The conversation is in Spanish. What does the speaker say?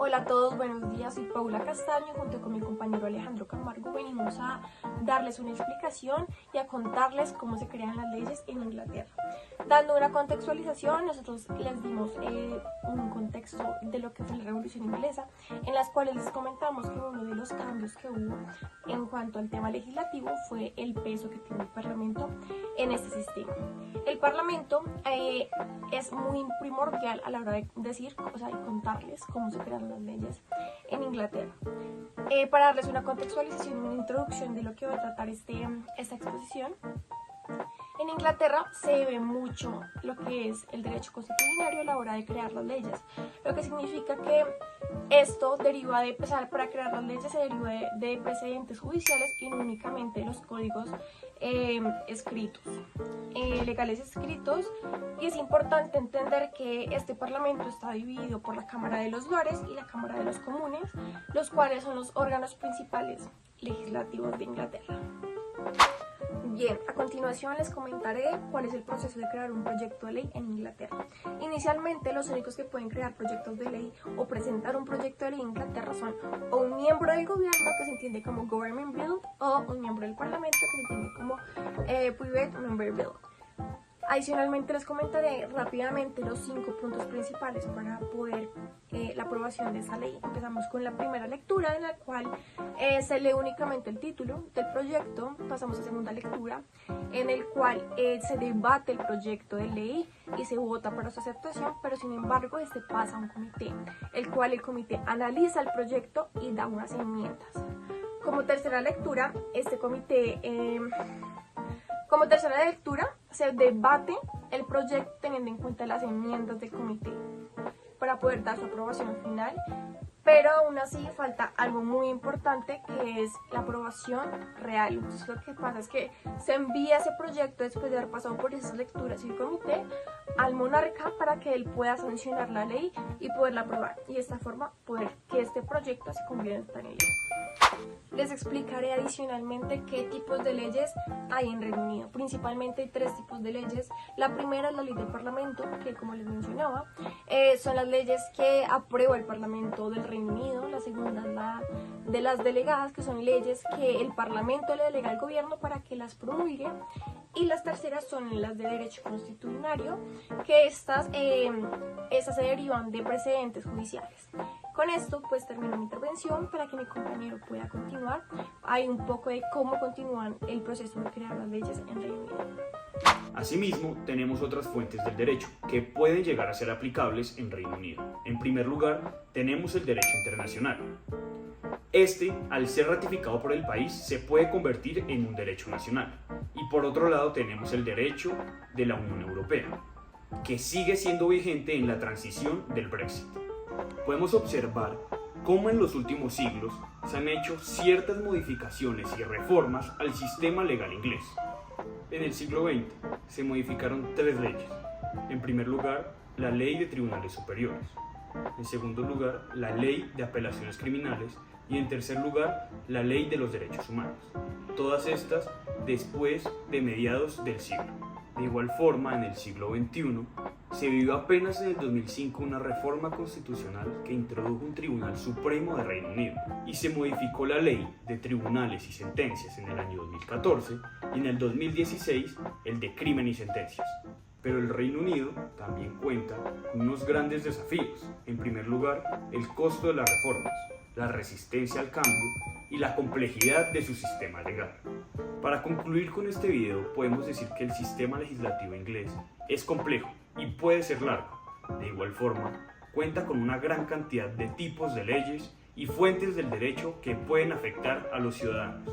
Hola a todos, buenos días, soy Paula Castaño, junto con mi compañero Alejandro Camargo venimos a darles una explicación y a contarles cómo se crean las leyes en Inglaterra. Dando una contextualización, nosotros les dimos un contexto de lo que fue la Revolución Inglesa, en las cuales les comentamos que uno de los cambios que hubo en cuanto al tema legislativo fue el peso que tiene el Parlamento en este sistema. El Parlamento es muy primordial a la hora de decir, y contarles cómo se crean las leyes en Inglaterra. Para darles una contextualización y una introducción de lo que va a tratar esta exposición, en Inglaterra se ve mucho lo que es el derecho constitucional a la hora de crear las leyes, lo que significa que esto deriva de, para crear las leyes se deriva de precedentes judiciales y no únicamente los códigos legales escritos, y es importante entender que este parlamento está dividido por la Cámara de los Lores y la Cámara de los Comunes, los cuales son los órganos principales legislativos de Inglaterra. Bien, a continuación les comentaré cuál es el proceso de crear un proyecto de ley en Inglaterra. Inicialmente, los únicos que pueden crear proyectos de ley o presentar un proyecto de ley en Inglaterra son o un miembro del gobierno, que se entiende como Government Bill, o un miembro del Parlamento, que se entiende como Private Member Bill. Adicionalmente les comentaré rápidamente los 5 puntos principales para poder la aprobación de esta ley. Empezamos con la primera lectura, en la cual se lee únicamente el título del proyecto. Pasamos a segunda lectura, en el cual se debate el proyecto de ley y se vota para su aceptación, pero sin embargo este pasa a un comité, el cual el comité analiza el proyecto y da unas enmiendas. Como tercera lectura, Como tercera lectura, se debate el proyecto teniendo en cuenta las enmiendas del comité para poder dar su aprobación final, pero aún así falta algo muy importante, que es la aprobación real. Entonces lo que pasa es que se envía ese proyecto después de haber pasado por esas lecturas y el comité al monarca para que él pueda sancionar la ley y poderla aprobar, y de esta forma poder que este proyecto se convierta en ley. Les explicaré adicionalmente qué tipos de leyes hay en Reino Unido. Principalmente hay 3 tipos de leyes. La primera es la ley del Parlamento, que como les mencionaba, son las leyes que aprueba el Parlamento del Reino Unido. La segunda es la de las delegadas, que son leyes que el Parlamento le delega al gobierno para que las promulgue. Y las terceras son las de derecho constitucional, que estas se derivan de precedentes judiciales. Con esto pues termino mi intervención para que mi compañero pueda continuar. Hay un poco de cómo continúan el proceso de crear las leyes en Reino Unido. Asimismo, tenemos otras fuentes del derecho que pueden llegar a ser aplicables en Reino Unido. En primer lugar, tenemos el derecho internacional. Este, al ser ratificado por el país, se puede convertir en un derecho nacional. Y por otro lado tenemos el derecho de la Unión Europea, que sigue siendo vigente en la transición del Brexit. Podemos observar cómo en los últimos siglos se han hecho ciertas modificaciones y reformas al sistema legal inglés. En el siglo XX se modificaron 3 leyes. En primer lugar, la Ley de Tribunales Superiores. En segundo lugar, la Ley de Apelaciones Criminales. Y en tercer lugar, la Ley de los Derechos Humanos. Todas estas después de mediados del siglo. De igual forma, en el siglo XXI, se vivió apenas en el 2005 una reforma constitucional que introdujo un Tribunal Supremo de Reino Unido y se modificó la Ley de Tribunales y Sentencias en el año 2014 y en el 2016 el de Crimen y Sentencias. Pero el Reino Unido también cuenta con unos grandes desafíos. En primer lugar, el costo de las reformas, la resistencia al cambio y la complejidad de su sistema legal. Para concluir con este video, podemos decir que el sistema legislativo inglés es complejo y puede ser largo. De igual forma, cuenta con una gran cantidad de tipos de leyes y fuentes del derecho que pueden afectar a los ciudadanos.